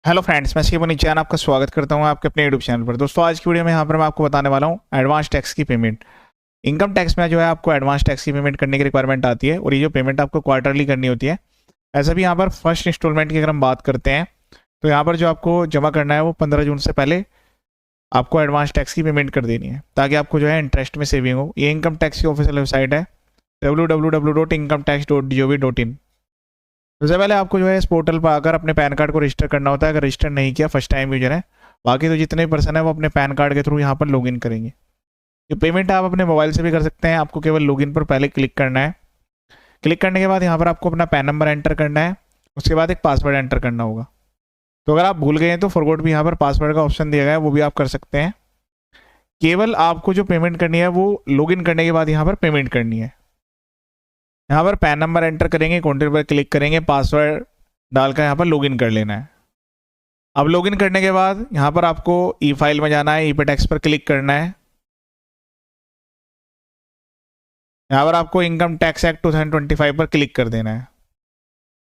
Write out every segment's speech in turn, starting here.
Hello friends, मैं शिवनी चैन आपका स्वागत करता हूं आपके अपने यूट्यूब चैनल पर। दोस्तों, आज की वीडियो में यहाँ पर मैं आपको बताने वाला हूं एडवांस टैक्स की पेमेंट। इनकम टैक्स में जो है आपको एडवांस टैक्स की पेमेंट करने की रिक्वायरमेंट आती है और ये जो पेमेंट आपको क्वार्टरली करनी होती है। ऐसा भी यहाँ पर फर्स्ट इंस्टॉलमेंट की अगर हम बात करते हैं तो यहाँ पर जो आपको जमा करना है वो 15 जून से पहले आपको एडवांस टैक्स की पेमेंट कर देनी है, ताकि आपको जो है इंटरेस्ट में सेविंग हो। ये इनकम टैक्स की ऑफिशियल वेबसाइट है www.incometax.gov.in। सबसे पहले आपको जो है इस पोर्टल पर आकर अपने पैन कार्ड को रजिस्टर करना होता है, अगर रजिस्टर नहीं किया फर्स्ट टाइम यूजर है। बाकी तो जितने भी पर्सन है वो अपने पैन कार्ड के थ्रू यहाँ पर लॉगिन करेंगे। ये पेमेंट आप अपने मोबाइल से भी कर सकते हैं। आपको केवल लॉगिन पर पहले क्लिक करना है। क्लिक करने के बाद यहाँ पर आपको अपना पैन नंबर एंटर करना है, उसके बाद एक पासवर्ड एंटर करना होगा। तो अगर आप भूल गए हैं तो फॉरगॉट भी यहाँ पर पासवर्ड का ऑप्शन दिया गया है, वो भी आप कर सकते हैं। केवल आपको जो पेमेंट करनी है वो लॉगिन करने के बाद यहाँ पर पेमेंट करनी है। यहाँ पर पैन नंबर एंटर करेंगे, कंटिन्यू पर क्लिक करेंगे, पासवर्ड डालकर यहाँ पर लॉगिन कर लेना है। अब लॉगिन करने के बाद यहाँ पर आपको ई फाइल में जाना है, ई पे टैक्स पर क्लिक करना है। यहाँ पर आपको इनकम टैक्स एक्ट 2025 पर क्लिक कर देना है।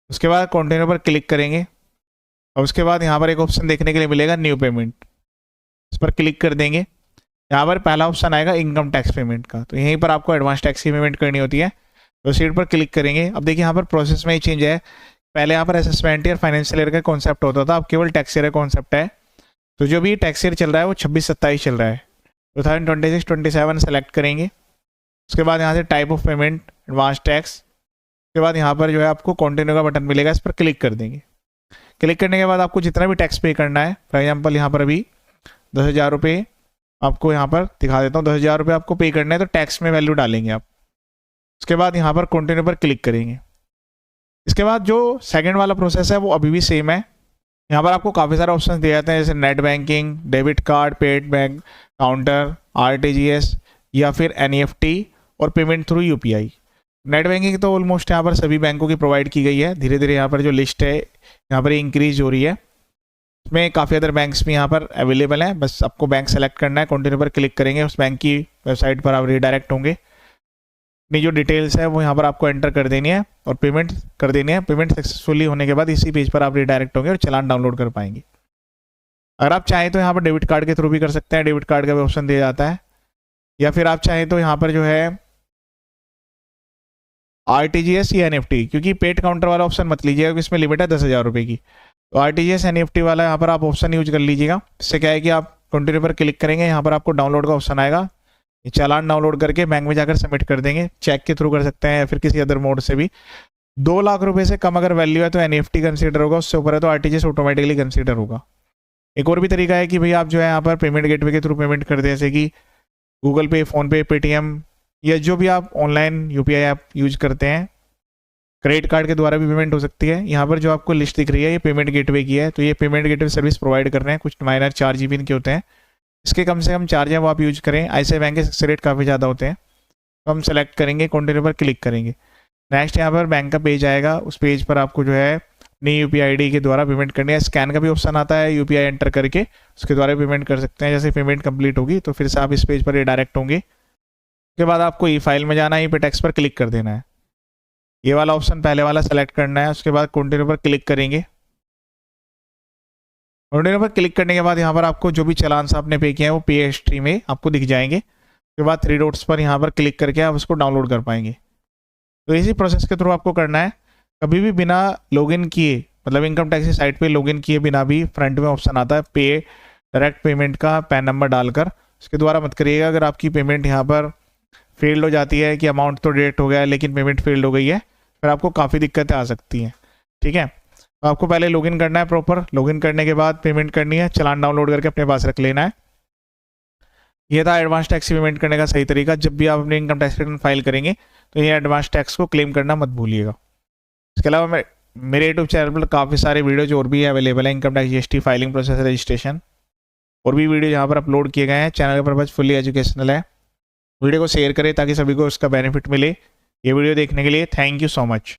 उसके बाद कंटिन्यू पर क्लिक करेंगे और उसके बाद यहाँ पर एक ऑप्शन देखने के लिए मिलेगा न्यू पेमेंट, इस पर क्लिक कर देंगे। यहाँ पर पहला ऑप्शन आएगा इनकम टैक्स पेमेंट का, तो यहीं पर आपको एडवांस टैक्स की पेमेंट करनी होती है। प्रोसीड पर क्लिक करेंगे। अब देखिए यहाँ पर प्रोसेस में ही चेंज है। पहले यहाँ पर असेसमेंट ईयर फाइनेंशियल ईयर का कॉन्सेप्ट होता था, अब केवल टैक्स ईयर का कॉन्सेप्ट है। तो जो भी टैक्स ईयर चल रहा है वो 26-27 चल रहा है। 2026-27 सेलेक्ट करेंगे। उसके बाद यहाँ से type of payment advance tax, उसके बाद यहाँ पर जो है आपको कंटिन्यू का बटन मिलेगा, इस पर क्लिक कर देंगे। क्लिक करने के बाद आपको जितना भी टैक्स पे करना है, फॉर एग्जाम्पल यहाँ पर अभी 10,000 रुपये आपको यहाँ पर दिखा देता हूँ। 10,000 रुपये आपको पे करना है, तो टैक्स में वैल्यू डालेंगे आप। उसके बाद यहाँ पर कंटिन्यू पर क्लिक करेंगे। इसके बाद जो सेकंड वाला प्रोसेस है वो अभी भी सेम है। यहाँ पर आपको काफ़ी सारे ऑप्शन दिए जाते हैं, जैसे net banking, debit card, paid bank counter, RTGS या फिर एनईएफटी और payment through UPI. Net banking तो ऑलमोस्ट यहाँ पर सभी बैंकों की प्रोवाइड की गई है। धीरे धीरे यहाँ पर जो लिस्ट है यहाँ पर इंक्रीज हो रही है। इसमें काफ़ी अदर बैंक्स भी यहाँ पर अवेलेबल हैं। बस आपको बैंक सेलेक्ट करना है, कंटिन्यू पर क्लिक करेंगे, उस बैंक की वेबसाइट पर आप रिडायरेक्ट होंगे। अपनी जो डिटेल्स है वो यहाँ पर आपको एंटर कर देनी है और पेमेंट कर देनी है। पेमेंट सक्सेसफुली होने के बाद इसी पेज पर आप रिडायरेक्ट होंगे और चालान डाउनलोड कर पाएंगे। अगर आप चाहें तो यहाँ पर डेबिट कार्ड के थ्रू भी कर सकते हैं, डेबिट कार्ड का भी ऑप्शन दिया जाता है। या फिर आप चाहें तो यहाँ पर जो है आरटीजीएस या एनईएफटी, क्योंकि पेड काउंटर वाला ऑप्शन मत लीजिएगा क्योंकि इसमें लिमिट है 10,000 रुपये की। तो आरटीजीएस एनईएफटी वाला यहाँ पर आप ऑप्शन यूज कर लीजिएगा। इससे क्या है कि आप कंटिन्यू पर क्लिक करेंगे, यहाँ पर आपको डाउनलोड का ऑप्शन आएगा। ये चालान डाउनलोड करके बैंक में जाकर सबमिट कर देंगे। चेक के थ्रू कर सकते हैं या फिर किसी अदर मोड से भी। 2 लाख रुपए से कम अगर वैल्यू है तो एनईएफटी कंसीडर होगा, उससे ऊपर है तो आरटीजीएस ऑटोमेटिकली कंसीडर होगा। एक और भी तरीका है कि भाई आप जो है यहाँ पर पेमेंट गेटवे के थ्रू पेमेंट कर दें, जैसे कि गूगल पे, फोनपे, पेटीएम या जो भी आप ऑनलाइन यूपीआई ऐप यूज करते हैं। क्रेडिट कार्ड के द्वारा भी पेमेंट हो सकती है। यहाँ पर जो आपको लिस्ट दिख रही है ये पेमेंट गेटवे की है, तो ये पेमेंट गेटवे सर्विस प्रोवाइड कर रहे हैं। कुछ माइनर चार्ज भी इनके होते हैं, इसके कम से कम चार्ज है वो आप यूज करें। ऐसे बैंक के सक्सेस रेट काफ़ी ज़्यादा होते हैं। तो हम सेलेक्ट करेंगे, कंटिन्यू पर क्लिक करेंगे। नेक्स्ट यहाँ पर बैंक का पेज आएगा, उस पेज पर आपको जो है अपनी यूपीआई आईडी के द्वारा पेमेंट करनी है। स्कैन का भी ऑप्शन आता है, यूपीआई एंटर करके उसके द्वारा पेमेंट कर सकते हैं। जैसे पेमेंट कंप्लीट होगी तो फिर से आप इस पेज पर रिडायरेक्ट होंगे। उसके बाद आपको ई फाइल में जाना है, ई पे टैक्स पर क्लिक कर देना है। ये वाला ऑप्शन पहले वाला सेलेक्ट करना है। उसके बाद कंटिन्यू पर क्लिक करेंगे। कंटिन्यू पर क्लिक करने के बाद यहाँ पर आपको जो भी चालान आपने पे किया है वो पे हिस्ट्री में आपको दिख जाएंगे। उसके बाद 3 डॉट्स पर यहाँ पर क्लिक करके आप उसको डाउनलोड कर पाएंगे। तो इसी प्रोसेस के थ्रू आपको करना है। कभी भी बिना लॉगिन किए, मतलब इनकम टैक्स की साइट पे लॉगिन किए बिना भी फ्रंट में ऑप्शन आता है पे डायरेक्ट पेमेंट का, पैन नंबर डालकर। उसके द्वारा मत करिएगा। अगर आपकी पेमेंट यहाँ पर फेल्ड हो जाती है कि अमाउंट तो डेट हो गया है लेकिन पेमेंट फेल्ड हो गई है, फिर आपको काफ़ी दिक्कतें आ सकती हैं। ठीक है, तो आपको पहले लॉगिन करना है प्रॉपर। लॉगिन करने के बाद पेमेंट करनी है, चालान डाउनलोड करके अपने पास रख लेना है। ये था एडवांस टैक्स पेमेंट करने का सही तरीका। जब भी आप अपनी इनकम टैक्स रिटर्न फाइल करेंगे तो ये एडवांस टैक्स को क्लेम करना मत भूलिएगा। इसके अलावा मेरे यूट्यूब चैनल पर काफ़ी सारे वीडियोज और भी अवेलेबल है, income tax, GST filing process, registration और भी वीडियो यहाँ पर अपलोड किए गए हैं। चैनल का पर्पज फुल्ली एजुकेशनल है। वीडियो को शेयर करें ताकि सभी को उसका बेनिफिट मिले। ये वीडियो देखने के लिए थैंक यू सो मच।